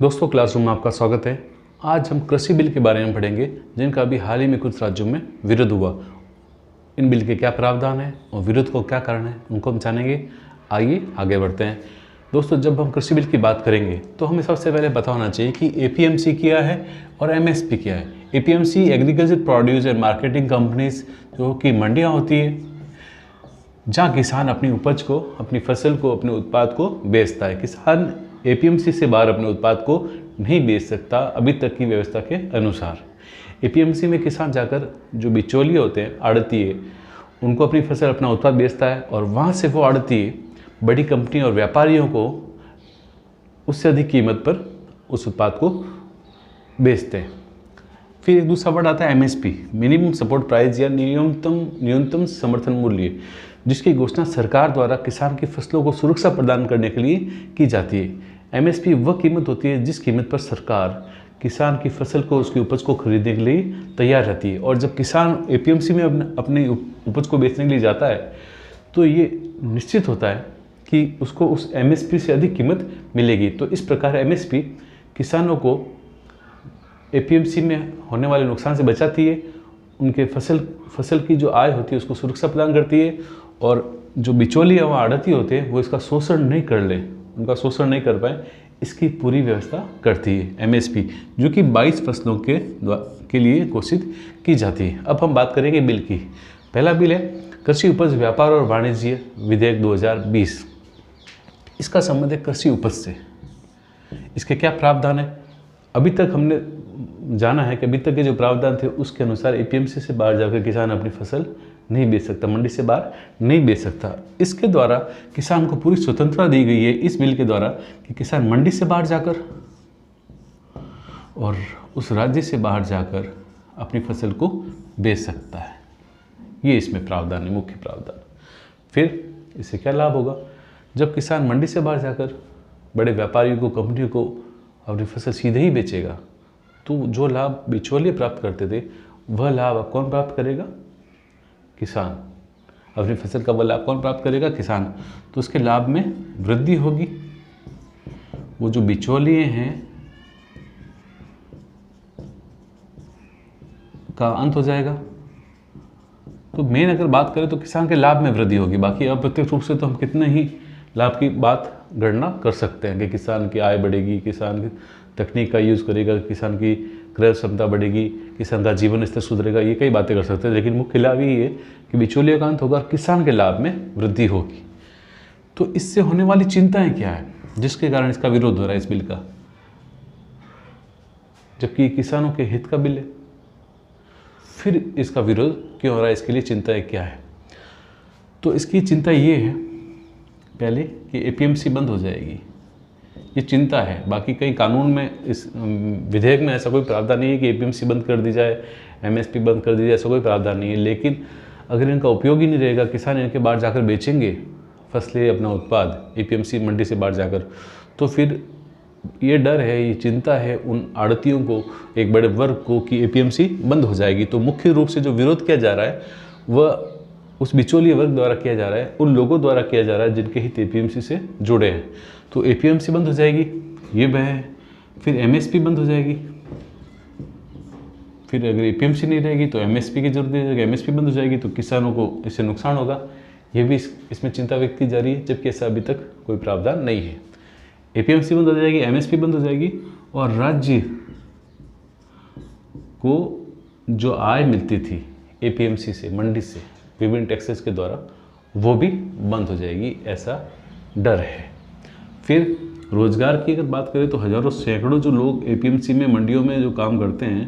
दोस्तों, क्लासरूम में आपका स्वागत है। आज हम कृषि बिल के बारे में पढ़ेंगे जिनका अभी हाल ही में कुछ राज्यों में विरोध हुआ। इन बिल के क्या प्रावधान है और विरोध को क्या कारण है उनको हम जानेंगे। आइए आगे बढ़ते हैं। दोस्तों, जब हम कृषि बिल की बात करेंगे तो हमें सबसे पहले पता होना चाहिए कि एपीएमसी क्या है और एमएसपी क्या है। APMC agriculture produce and marketing companies, जो कि मंडियाँ होती है जहाँ किसान अपनी उपज को, अपनी फसल को, अपने उत्पाद को बेचता है। किसान एपीएमसी से बाहर अपने उत्पाद को नहीं बेच सकता अभी तक की व्यवस्था के अनुसार। एपीएमसी में किसान जाकर जो बिचौलिए होते हैं, आड़तीए, उनको अपनी फसल, अपना उत्पाद बेचता है और वहाँ से वो आड़तीए बड़ी कंपनी और व्यापारियों को उससे अधिक कीमत पर उस उत्पाद को बेचते हैं। फिर एक दूसरा वर्ड आता है एमएसपी, मिनिमम सपोर्ट प्राइस या न्यूनतम समर्थन मूल्य, जिसकी घोषणा सरकार द्वारा किसान की फसलों को सुरक्षा प्रदान करने के लिए की जाती है। एमएसपी वह कीमत होती है जिस कीमत पर सरकार किसान की फसल को, उसकी उपज को खरीदने के लिए तैयार रहती है। और जब किसान एपीएमसी में अपनी उपज को बेचने के लिए जाता है तो ये निश्चित होता है कि उसको उस एमएसपी से अधिक कीमत मिलेगी। तो इस प्रकार एमएसपी किसानों को एपीएमसी में होने वाले नुकसान से बचाती है, उनके फसल की जो आय होती है उसको सुरक्षा प्रदान करती है, और जो बिचौलिए व आड़ती होते हैं वो इसका शोषण नहीं कर लें, उनका शोषण नहीं कर पाए, इसकी पूरी व्यवस्था करती है एमएसपी, जो कि 22 फसलों के लिए घोषित की जाती है। अब हम बात करेंगे बिल की। पहला बिल है कृषि उपज व्यापार और वाणिज्य विधेयक 2020। इसका संबंध है कृषि उपज से। इसके क्या प्रावधान है? अभी तक हमने जाना है कि अभी तक के जो प्रावधान थे उसके अनुसार एपीएमसी से बाहर जाकर किसान अपनी फसल नहीं बेच सकता, मंडी से बाहर नहीं बेच सकता। इसके द्वारा किसान को पूरी स्वतंत्रता दी गई है इस बिल के द्वारा कि किसान मंडी से बाहर जाकर और उस राज्य से बाहर जाकर अपनी फसल को बेच सकता है। ये इसमें प्रावधान है, मुख्य प्रावधान। फिर इससे क्या लाभ होगा? जब किसान मंडी से बाहर जाकर बड़े व्यापारियों को, कंपनियों को अपनी फसल सीधे ही बेचेगा तो जो लाभ बिचौलिए प्राप्त करते थे वह लाभ अब कौन प्राप्त करेगा? किसान। अपनी फसल का वह लाभ कौन प्राप्त करेगा? किसान। तो उसके लाभ में वृद्धि होगी। वो जो बिचौलिए हैं का अंत हो जाएगा। तो मेन अगर बात करें तो किसान के लाभ में वृद्धि होगी। बाकी अप्रत्यक्ष रूप से तो हम कितने ही लाभ की बात गणना कर सकते हैं कि किसान की आय बढ़ेगी, किसान की तकनीक का यूज़ करेगा, किसान की क्रय क्षमता बढ़ेगी, किसान का जीवन स्तर सुधरेगा, ये कई बातें कर सकते हैं। लेकिन मुख्य लाभ यही है कि बिचौलिए का अंत होगा, किसान के लाभ में वृद्धि होगी। तो इससे होने वाली चिंताएं क्या है जिसके कारण इसका विरोध हो रहा है इस बिल का, जबकि किसानों के हित का बिल है? फिर इसका विरोध क्यों हो रहा है, इसके लिए चिंताएं क्या है? तो इसकी चिंता ये है पहले कि एपीएमसी बंद हो जाएगी, ये चिंता है। बाकी कई कानून में, इस विधेयक में ऐसा कोई प्रावधान नहीं है कि एपीएमसी बंद कर दी जाए, एमएसपी बंद कर दी जाए, ऐसा कोई प्रावधान नहीं है। लेकिन अगर इनका उपयोग ही नहीं रहेगा, किसान इनके बाहर जाकर बेचेंगे फसलें, अपना उत्पाद एपीएमसी मंडी से बाहर जाकर, तो फिर ये डर है, ये चिंता है उन आड़तियों को, एक बड़े वर्ग को, कि एपीएमसी बंद हो जाएगी। तो मुख्य रूप से जो विरोध किया जा रहा है वह उस बिचौलिए वर्ग द्वारा किया जा रहा है, उन लोगों द्वारा किया जा रहा है जिनके हित एपीएमसी से जुड़े हैं। तो एपीएमसी बंद हो जाएगी, ये वह है। फिर एमएसपी बंद हो जाएगी। फिर अगर एपीएमसी नहीं रहेगी तो एमएसपी की जरूरत नहीं रहेगी, एमएसपी बंद हो जाएगी तो किसानों को इससे नुकसान होगा। ये भी इसमें चिंता व्यक्त की जा रही है, जबकि ऐसा अभी तक कोई प्रावधान नहीं है। एपीएमसी बंद हो जाएगी, एमएसपी बंद हो जाएगी, और राज्य को जो आय मिलती थी एपीएमसी से, मंडी से, विभिन्न टैक्सेस के द्वारा, वो भी बंद हो जाएगी, ऐसा डर है। फिर रोजगार की अगर बात करें तो हजारों, सैकड़ों जो लोग एपीएमसी में, मंडियों में जो काम करते हैं,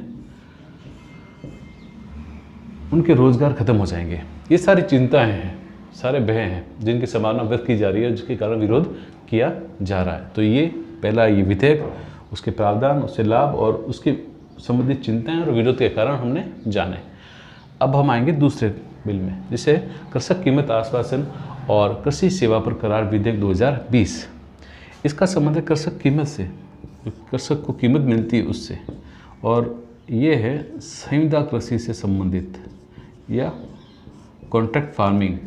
उनके रोजगार खत्म हो जाएंगे। ये सारी चिंताएं हैं, सारे भय हैं जिनकी संभावना व्यक्त की जा रही है, जिसके कारण विरोध किया जा रहा है। तो ये पहला ये विधेयक, उसके प्रावधान, उससे लाभ और उसके संबंधित चिंताएं और विरोध के कारण हमने जाने। अब हम आएंगे दूसरे बिल में, जिसे कृषक कीमत आश्वासन और कृषि सेवा पर करार विधेयक 2020। इसका संबंध है कृषक कीमत से, कृषक को कीमत मिलती है उससे, और ये है संविदा कृषि से संबंधित या कॉन्ट्रैक्ट फार्मिंग।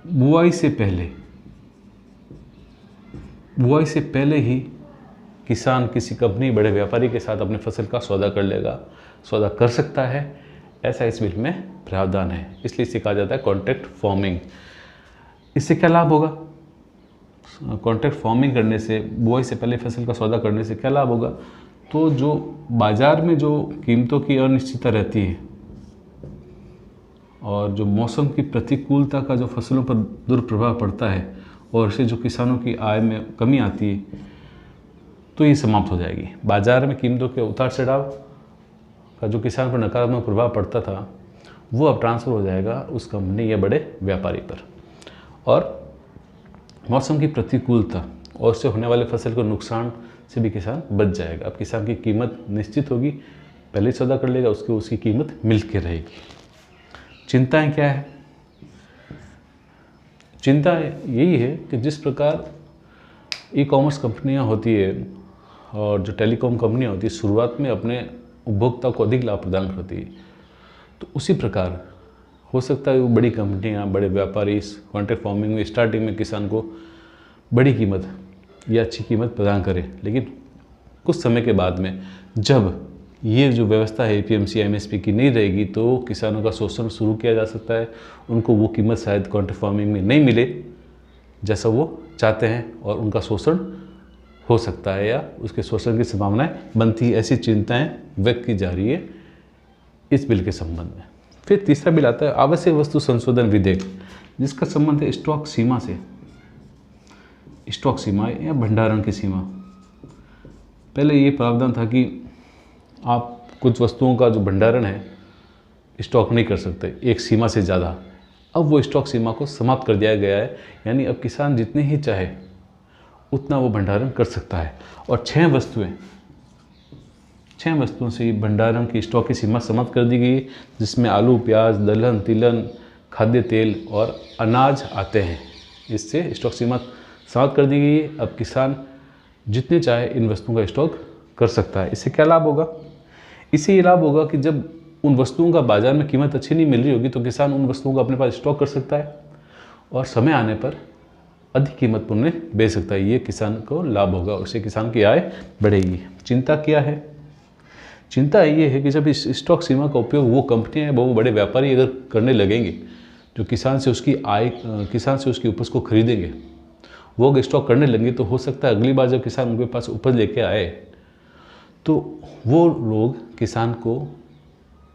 बुआई से पहले बुआई से पहले ही किसान किसी कंपनी बड़े व्यापारी के साथ अपनी फसल का सौदा कर लेगा, सौदा कर सकता है, ऐसा इस बिल में प्रावधान है। इसलिए इसे कहा जाता है कॉन्ट्रैक्ट फार्मिंग। इससे क्या लाभ होगा? कॉन्ट्रैक्ट फार्मिंग करने से, बुआई से पहले फसल का सौदा करने से क्या लाभ होगा? तो जो बाज़ार में जो कीमतों की अनिश्चितता रहती है और जो मौसम की प्रतिकूलता का जो फसलों पर दुष्प्रभाव पड़ता है और इससे जो किसानों की आय में कमी आती है, तो ये समाप्त हो जाएगी। बाज़ार में कीमतों के उतार चढ़ाव का जो किसान पर नकारात्मक प्रभाव पड़ता था, वो अब ट्रांसफ़र हो जाएगा उस कंपनी या बड़े व्यापारी पर। और मौसम की प्रतिकूलता और उससे होने वाले फसल को नुकसान से भी किसान बच जाएगा। अब किसान की कीमत निश्चित होगी, पहले सौदा कर लेगा, उसकी कीमत मिल के रहेगी। चिंताएं क्या है? चिंता यही है कि जिस प्रकार ई कॉमर्स कंपनियां होती है और जो टेलीकॉम कंपनियां होती है, शुरुआत में अपने उपभोक्ता को अधिक लाभ प्रदान करती है, तो उसी प्रकार हो सकता है वो बड़ी कंपनियां, बड़े व्यापारी इस कॉन्ट्रैक्ट फार्मिंग में स्टार्टिंग में किसान को बड़ी कीमत या अच्छी कीमत प्रदान करें, लेकिन कुछ समय के बाद में जब ये जो व्यवस्था है एपीएमसी एमएसपी की नहीं रहेगी, तो किसानों का शोषण शुरू किया जा सकता है। उनको वो कीमत शायद कॉन्ट्रैक्ट फार्मिंग में नहीं मिले जैसा वो चाहते हैं और उनका शोषण हो सकता है या उसके शोषण की संभावनाएं बनती है। ऐसी चिंताएं व्यक्त की जा रही है इस बिल के संबंध में। फिर तीसरा बिल आता है आवश्यक वस्तु संशोधन विधेयक, जिसका संबंध है स्टॉक सीमा से। स्टॉक सीमा या भंडारण की सीमा। पहले ये प्रावधान था कि आप कुछ वस्तुओं का जो भंडारण है स्टॉक नहीं कर सकते एक सीमा से ज़्यादा। अब वो स्टॉक सीमा को समाप्त कर दिया गया है, यानी अब किसान जितने ही चाहे उतना वो भंडारण कर सकता है। और 6 वस्तुओं से भंडारण की स्टॉक की सीमा समाप्त कर दी गई, जिसमें आलू, प्याज, दलहन, तिलहन, खाद्य तेल और अनाज आते हैं। इससे स्टॉक सीमा समाप्त कर दी गई है। अब किसान जितने चाहे इन वस्तुओं का स्टॉक कर सकता है। इससे क्या लाभ होगा? इससे ये लाभ होगा कि जब उन वस्तुओं का बाज़ार में कीमत अच्छी नहीं मिल रही होगी, तो किसान उन वस्तुओं को अपने पास स्टॉक कर सकता है और समय आने पर अधिक कीमत पर उन्हें बेच सकता है। ये किसान को लाभ होगा, उससे किसान की आय बढ़ेगी। चिंता क्या है? चिंता ये है कि जब इस स्टॉक सीमा का उपयोग वो कंपनियां हैं, वो बड़े व्यापारी अगर करने लगेंगे, जो किसान से उसकी उपज को खरीदेंगे, वो अगर स्टॉक करने लगेंगे, तो हो सकता है अगली बार जब किसान उनके पास उपज लेके आए, तो वो लोग किसान को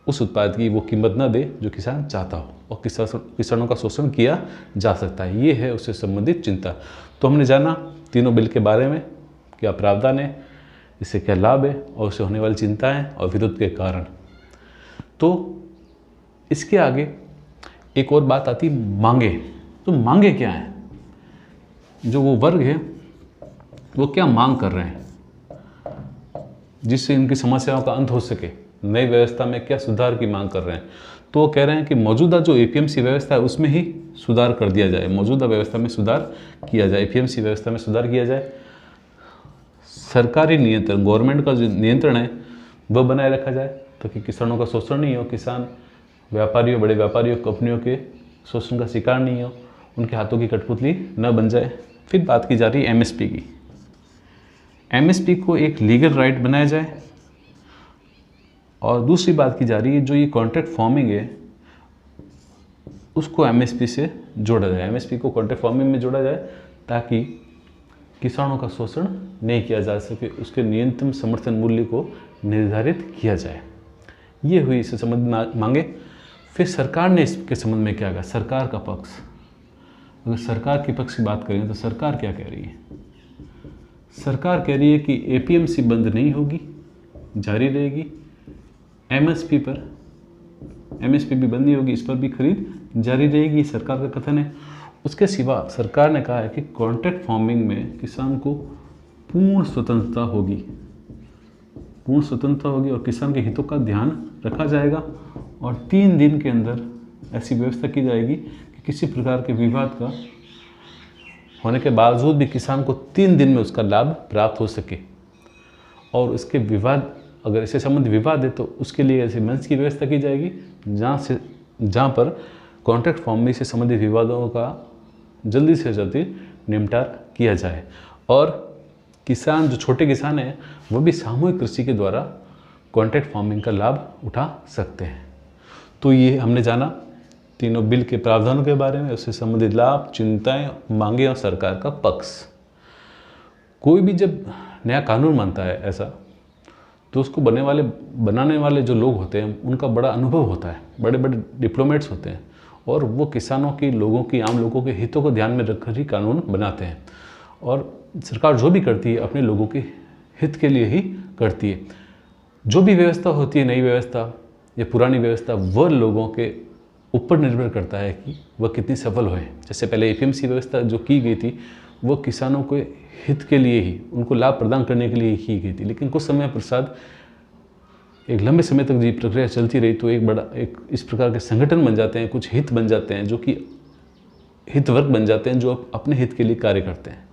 उस उत्पाद की वो कीमत ना दे जो किसान चाहता हो और किसानों का शोषण किया जा सकता है। ये है उससे संबंधित चिंता। तो हमने जाना तीनों बिल के बारे में, क्या प्रावधान है, इससे क्या लाभ है और उससे होने वाली चिंताएं और विरोध के कारण। तो इसके आगे एक और बात आती, मांगे। तो मांगे क्या हैं? जो वो वर्ग है वो क्या मांग कर रहे हैं जिससे इनकी समस्याओं का अंत हो सके, नई व्यवस्था में क्या सुधार की मांग कर रहे हैं? तो वो कह रहे हैं कि मौजूदा जो एपीएमसी व्यवस्था है उसमें ही सुधार कर दिया जाए, मौजूदा व्यवस्था में सुधार किया जाए, एपीएमसी व्यवस्था में सुधार किया जाए। सरकारी नियंत्रण, गवर्नमेंट का जो नियंत्रण है वह बनाए रखा जाए ताकि किसानों का शोषण नहीं हो, किसान व्यापारियों, बड़े व्यापारियों, कंपनियों के शोषण का शिकार नहीं हो, उनके हाथों की कठपुतली न बन जाए। फिर बात की जा रही है एमएसपी की। एमएसपी को एक लीगल राइट बनाया जाए। और दूसरी बात की जा रही है जो ये कॉन्ट्रैक्ट फार्मिंग है उसको एमएसपी से जोड़ा जाए, एमएसपी को कॉन्ट्रैक्ट फार्मिंग में जोड़ा जाए ताकि किसानों का शोषण नहीं किया जा सके, उसके न्यूनतम समर्थन मूल्य को निर्धारित किया जाए। ये हुई इससे संबंधित मांगे। फिर सरकार ने इसके संबंध में क्या कहा? सरकार का पक्ष। अगर सरकार के पक्ष की बात करें तो सरकार क्या कह रही है? सरकार कह रही है कि एपीएमसी बंद नहीं होगी, जारी रहेगी। एमएसपी भी बंद नहीं होगी, इस पर भी खरीद जारी रहेगी, सरकार का कथन है। उसके सिवा सरकार ने कहा है कि कॉन्ट्रैक्ट फार्मिंग में किसान को पूर्ण स्वतंत्रता होगी और किसान के हितों का ध्यान रखा जाएगा। और 3 दिन के अंदर ऐसी व्यवस्था की जाएगी कि किसी प्रकार के विवाद का होने के बावजूद भी किसान को 3 दिन में उसका लाभ प्राप्त हो सके। और उसके विवाद, अगर इससे संबंधित विवाद है तो उसके लिए ऐसे मंच की व्यवस्था की जाएगी जहाँ पर कॉन्ट्रैक्ट फार्मिंग से संबंधित विवादों का जल्दी से जल्दी निपटारा किया जाए। और किसान जो छोटे किसान हैं वो भी सामूहिक कृषि के द्वारा कॉन्ट्रैक्ट फार्मिंग का लाभ उठा सकते हैं। तो ये हमने जाना तीनों बिल के प्रावधानों के बारे में, उससे संबंधित लाभ, चिंताएं, मांगे और सरकार का पक्ष। कोई भी जब नया कानून बनता है ऐसा, तो उसको बनाने वाले जो लोग होते हैं उनका बड़ा अनुभव होता है, बड़े बड़े डिप्लोमेट्स होते हैं और वो किसानों की, लोगों की, आम लोगों के हितों को ध्यान में रखकर ही कानून बनाते हैं। और सरकार जो भी करती है अपने लोगों के हित के लिए ही करती है। जो भी व्यवस्था होती है, नई व्यवस्था या पुरानी व्यवस्था, वह लोगों के ऊपर निर्भर करता है कि वह कितनी सफल होए। जैसे पहले एपीएमसी व्यवस्था जो की गई थी वो किसानों के हित के लिए ही, उनको लाभ प्रदान करने के लिए ही की गई थी, लेकिन कुछ समय पश्चात एक लंबे समय तक ये प्रक्रिया चलती रही तो एक इस प्रकार के संगठन बन जाते हैं, कुछ हित बन जाते हैं, जो कि हित वर्ग बन जाते हैं जो अपने हित के लिए कार्य करते हैं।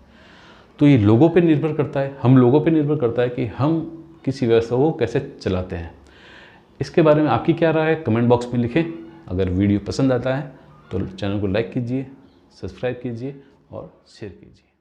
तो ये लोगों पे निर्भर करता है, हम लोगों पे निर्भर करता है कि हम किसी व्यवस्था को कैसे चलाते हैं। इसके बारे में आपकी क्या राय है, कमेंट बॉक्स में लिखें। अगर वीडियो पसंद आता है तो चैनल को लाइक कीजिए, सब्सक्राइब कीजिए और शेयर कीजिए।